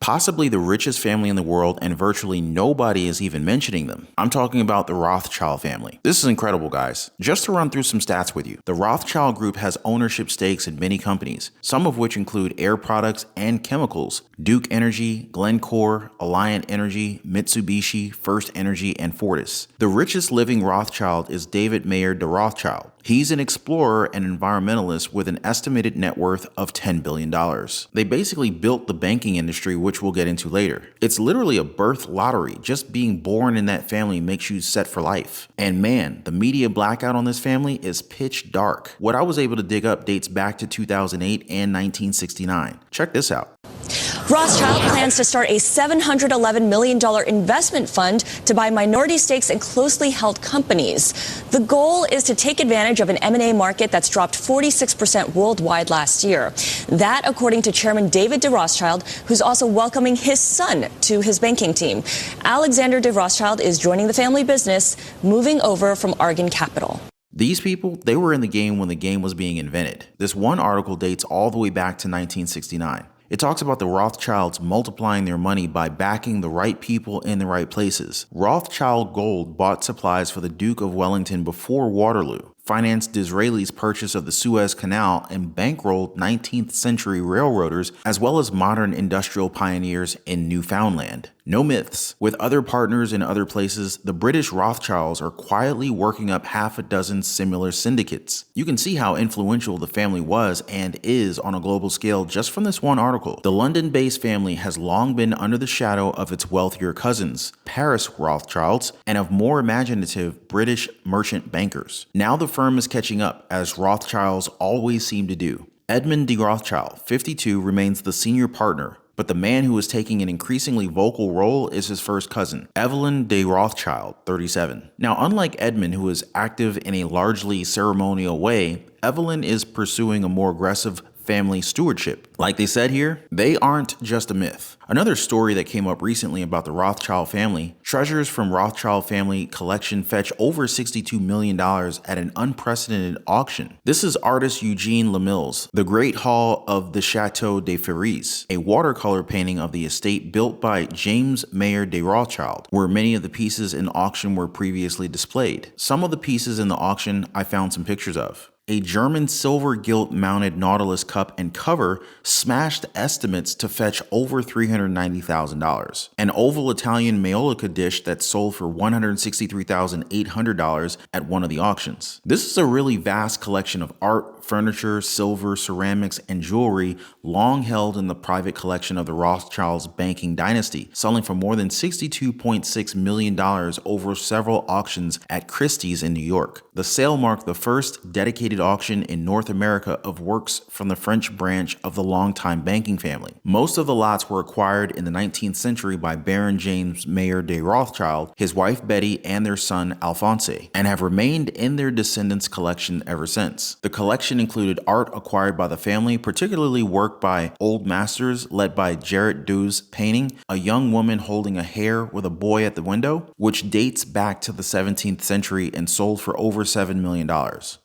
possibly the richest family in the world, and virtually nobody is even mentioning them. I'm talking about the Rothschild family. This is incredible, guys. Just to run through some stats with you, the Rothschild Group has ownership stakes in many companies, some of which include air products and chemicals, Duke Energy, Glencore, Alliant Energy, Mitsubishi, FirstEnergy, and Fortis. The richest living Rothschild is David Mayer De Rothschild. He's an explorer and environmentalist with an estimated net worth of $10 billion. They basically built the banking industry, which we'll get into later. It's literally a birth lottery. Just being born in that family makes you set for life. And man, the media blackout on this family is pitch dark. What I was able to dig up dates back to 2008 and 1969. Check this out. Rothschild plans to start a $711 million investment fund to buy minority stakes in closely held companies. The goal is to take advantage of an M&A market that's dropped 46% worldwide last year. That, according to Chairman David De Rothschild, who's also welcoming his son to his banking team. Alexander De Rothschild is joining the family business, moving over from Argan Capital. These people, they were in the game when the game was being invented. This one article dates all the way back to 1969. It talks about the Rothschilds multiplying their money by backing the right people in the right places. Rothschild Gold bought supplies for the Duke of Wellington before Waterloo, financed Disraeli's purchase of the Suez Canal, and bankrolled 19th century railroaders as well as modern industrial pioneers in Newfoundland. No myths. With other partners in other places, the British Rothschilds are quietly working up half a dozen similar syndicates. You can see how influential the family was and is on a global scale just from this one article. The London-based family has long been under the shadow of its wealthier cousins, Paris Rothschilds, and of more imaginative British merchant bankers. Now the firm is catching up, as Rothschilds always seem to do. Edmund de Rothschild, 52, remains the senior partner, but the man who is taking an increasingly vocal role is his first cousin, Evelyn de Rothschild, 37. Now, unlike Edmund, who is active in a largely ceremonial way, Evelyn is pursuing a more aggressive family stewardship. Like they said here, they aren't just a myth. Another story that came up recently about the Rothschild family: treasures from Rothschild family collection fetch over $62 million at an unprecedented auction. This is artist Eugene Lemille's The Great Hall of the Chateau de Ferris, a watercolor painting of the estate built by James Mayer de Rothschild, where many of the pieces in the auction were previously displayed. Some of the pieces in the auction I found some pictures of. A German silver gilt mounted Nautilus cup and cover smashed estimates to fetch over $390,000. An oval Italian Maiolica dish that sold for $163,800 at one of the auctions. This is a really vast collection of art, furniture, silver, ceramics, and jewelry long held in the private collection of the Rothschilds banking dynasty, selling for more than $62.6 million over several auctions at Christie's in New York. The sale marked the first dedicated auction in North America of works from the French branch of the longtime banking family. Most of the lots were acquired in the 19th century by Baron James Mayer de Rothschild, his wife Betty, and their son Alphonse, and have remained in their descendants' collection ever since. The collection included art acquired by the family, particularly work by old masters led by Gerrit Deu's painting, A Young Woman Holding a Hare with a Boy at the Window, which dates back to the 17th century and sold for over $7 million.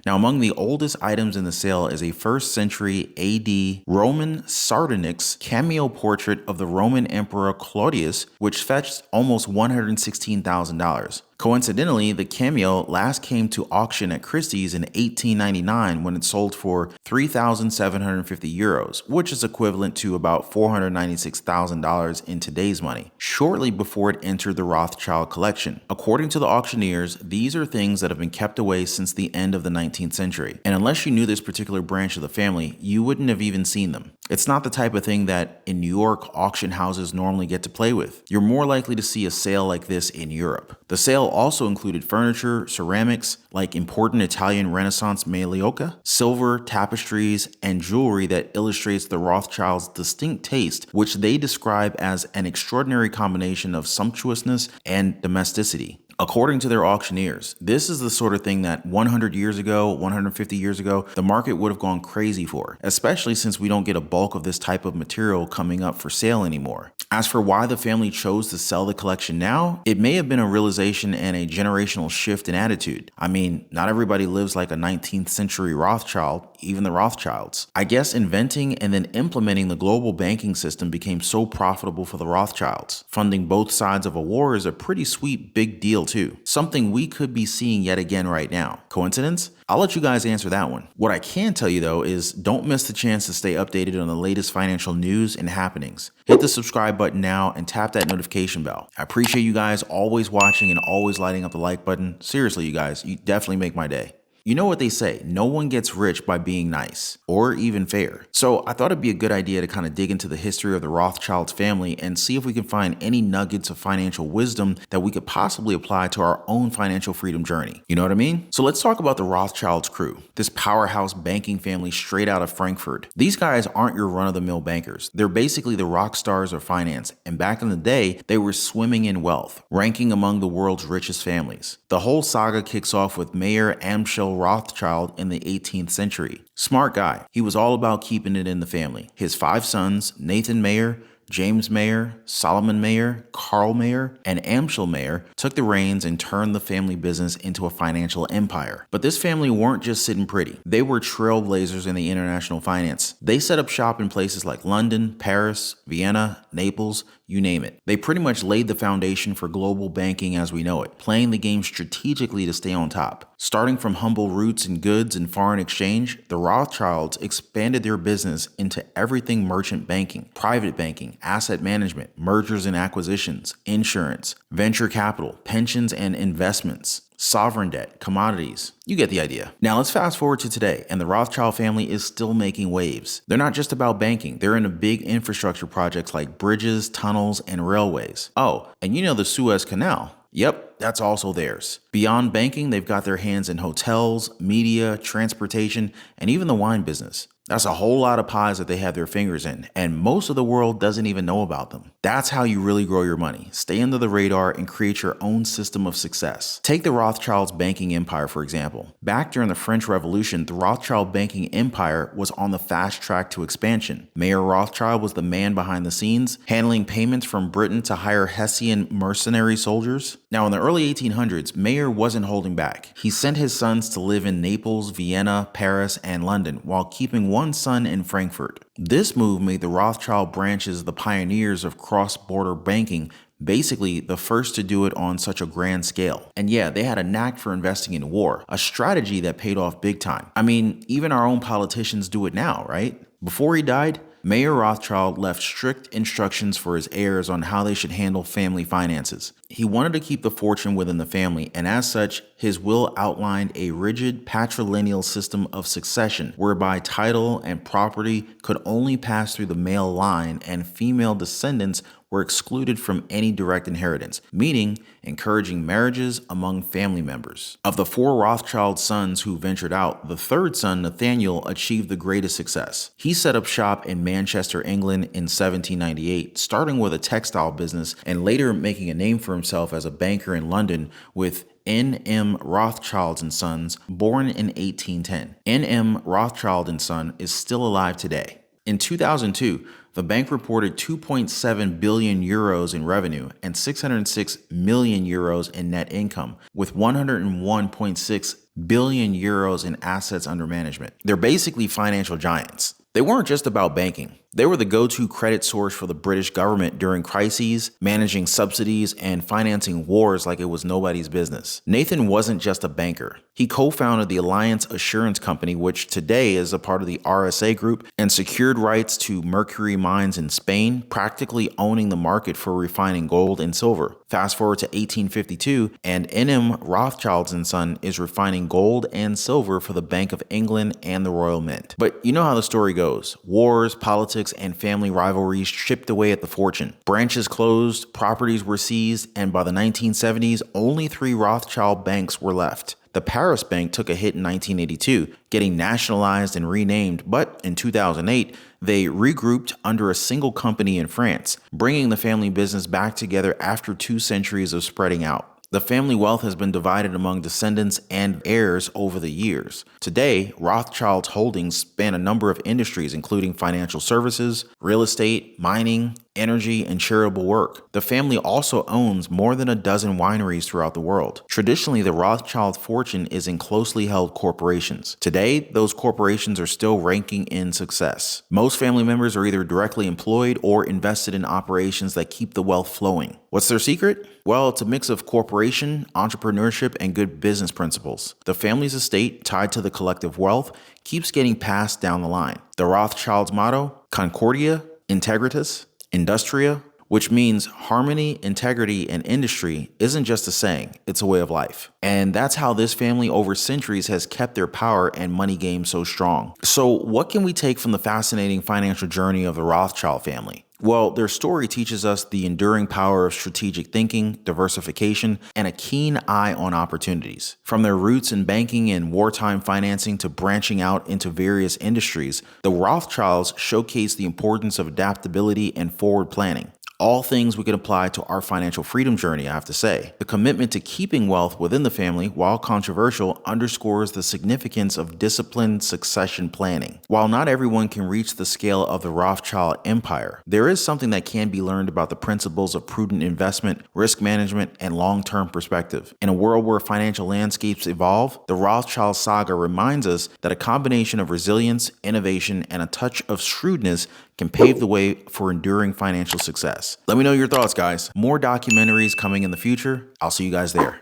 Now, among the oldest items in the sale is a 1st century AD Roman sardonyx cameo portrait of the Roman Emperor Claudius, which fetched almost $116,000. Coincidentally, the cameo last came to auction at Christie's in 1899 when it sold for €3,750, which is equivalent to about $496,000 in today's money, shortly before it entered the Rothschild collection. According to the auctioneers, these are things that have been kept away since the end of the 19th century, and unless you knew this particular branch of the family, you wouldn't have even seen them. It's not the type of thing that in New York auction houses normally get to play with. You're more likely to see a sale like this in Europe. The sale also included furniture, ceramics, like important Italian Renaissance Maiolica, silver, tapestries, and jewelry that illustrates the Rothschilds' distinct taste, which they describe as an extraordinary combination of sumptuousness and domesticity. According to their auctioneers, this is the sort of thing that 100 years ago, 150 years ago, the market would have gone crazy for, especially since we don't get a bulk of this type of material coming up for sale anymore. As for why the family chose to sell the collection now, it may have been a realization and a generational shift in attitude. I mean, not everybody lives like a 19th century Rothschild, even the Rothschilds. I guess inventing and then implementing the global banking system became so profitable for the Rothschilds. Funding both sides of a war is a pretty sweet big deal too. Something we could be seeing yet again right now. Coincidence? I'll let you guys answer that one. What I can tell you though is don't miss the chance to stay updated on the latest financial news and happenings. Hit the subscribe button now and tap that notification bell. I appreciate you guys always watching and always lighting up the like button. Seriously, you guys, you definitely make my day. You know what they say, no one gets rich by being nice or even fair. So I thought it'd be a good idea to kind of dig into the history of the Rothschilds family and see if we can find any nuggets of financial wisdom that we could possibly apply to our own financial freedom journey. You know what I mean? So let's talk about the Rothschilds crew, this powerhouse banking family straight out of Frankfurt. These guys aren't your run-of-the-mill bankers. They're basically the rock stars of finance, and back in the day, they were swimming in wealth, ranking among the world's richest families. The whole saga kicks off with Mayer Amschel Rothschild in the 18th century. Smart guy. He was all about keeping it in the family. His 5 sons, Nathan Mayer, James Mayer, Solomon Mayer, Carl Mayer, and Amschel Mayer took the reins and turned the family business into a financial empire. But this family weren't just sitting pretty. They were trailblazers in the international finance. They set up shop in places like London, Paris, Vienna, Naples, you name it. They pretty much laid the foundation for global banking as we know it, playing the game strategically to stay on top. Starting from humble roots in goods and foreign exchange, the Rothschilds expanded their business into everything merchant banking, private banking, asset management, mergers and acquisitions, insurance, venture capital, pensions and investments, sovereign debt, commodities. You get the idea. Now let's fast forward to today, and the Rothschild family is still making waves. They're not just about banking. They're into big infrastructure projects like bridges, tunnels, and railways. Oh, and you know the Suez Canal. Yep, that's also theirs. Beyond banking, they've got their hands in hotels, media, transportation, and even the wine business. That's a whole lot of pies that they have their fingers in, and most of the world doesn't even know about them. That's how you really grow your money. Stay under the radar and create your own system of success. Take the Rothschilds banking empire, for example. Back during the French Revolution, the Rothschild banking empire was on the fast track to expansion. Mayer Rothschild was the man behind the scenes, handling payments from Britain to hire Hessian mercenary soldiers. Now, in the early 1800s, Mayer wasn't holding back. He sent his sons to live in Naples, Vienna, Paris, and London, while keeping one son in Frankfurt. This move made the Rothschild branches the pioneers of cross-border banking, basically the first to do it on such a grand scale. And yeah, they had a knack for investing in war, a strategy that paid off big time. I mean, even our own politicians do it now, right? Before he died, Mayer Rothschild left strict instructions for his heirs on how they should handle family finances. He wanted to keep the fortune within the family, and as such, his will outlined a rigid patrilineal system of succession whereby title and property could only pass through the male line and female descendants were excluded from any direct inheritance, meaning encouraging marriages among family members. Of the 4 Rothschild sons who ventured out, the 3rd son, Nathaniel, achieved the greatest success. He set up shop in Manchester, England in 1798, starting with a textile business and later making a name for himself as a banker in London with N.M. Rothschild & Sons, born in 1810. N.M. Rothschild & Son is still alive today. In 2002, the bank reported 2.7 billion euros in revenue and 606 million euros in net income, with 101.6 billion euros in assets under management. They're basically financial giants. They weren't just about banking. They were the go-to credit source for the British government during crises, managing subsidies, and financing wars like it was nobody's business. Nathan wasn't just a banker. He co-founded the Alliant Assurance Company, which today is a part of the RSA Group, and secured rights to Mercury mines in Spain, practically owning the market for refining gold and silver. Fast forward to 1852, and N.M. Rothschild & Son is refining gold and silver for the Bank of England and the Royal Mint. But you know how the story goes. Wars, politics, and family rivalries chipped away at the fortune. Branches closed, properties were seized, and by the 1970s, only 3 Rothschild banks were left. The Paris Bank took a hit in 1982, getting nationalized and renamed, but in 2008, they regrouped under a single company in France, bringing the family business back together after 2 centuries of spreading out. The family wealth has been divided among descendants and heirs over the years. Today, Rothschild's holdings span a number of industries, including financial services, real estate, mining, energy, and charitable work. The family also owns more than a dozen wineries throughout the world. Traditionally, the Rothschild fortune is in closely held corporations. Today, those corporations are still ranking in success. Most family members are either directly employed or invested in operations that keep the wealth flowing. What's their secret? Well, it's a mix of corporation, entrepreneurship, and good business principles. The family's estate, tied to the collective wealth, keeps getting passed down the line. The Rothschilds' motto, Concordia, Integritas, Industria, which means harmony, integrity, and industry, isn't just a saying, it's a way of life. And that's how this family over centuries has kept their power and money game so strong. So what can we take from the fascinating financial journey of the Rothschild family? Well, their story teaches us the enduring power of strategic thinking, diversification, and a keen eye on opportunities. From their roots in banking and wartime financing to branching out into various industries, the Rothschilds showcase the importance of adaptability and forward planning. All things we can apply to our financial freedom journey, I have to say. The commitment to keeping wealth within the family, while controversial, underscores the significance of disciplined succession planning. While not everyone can reach the scale of the Rothschild empire, there is something that can be learned about the principles of prudent investment, risk management, and long-term perspective. In a world where financial landscapes evolve, the Rothschild saga reminds us that a combination of resilience, innovation, and a touch of shrewdness can pave the way for enduring financial success. Let me know your thoughts, guys. More documentaries coming in the future. I'll see you guys there.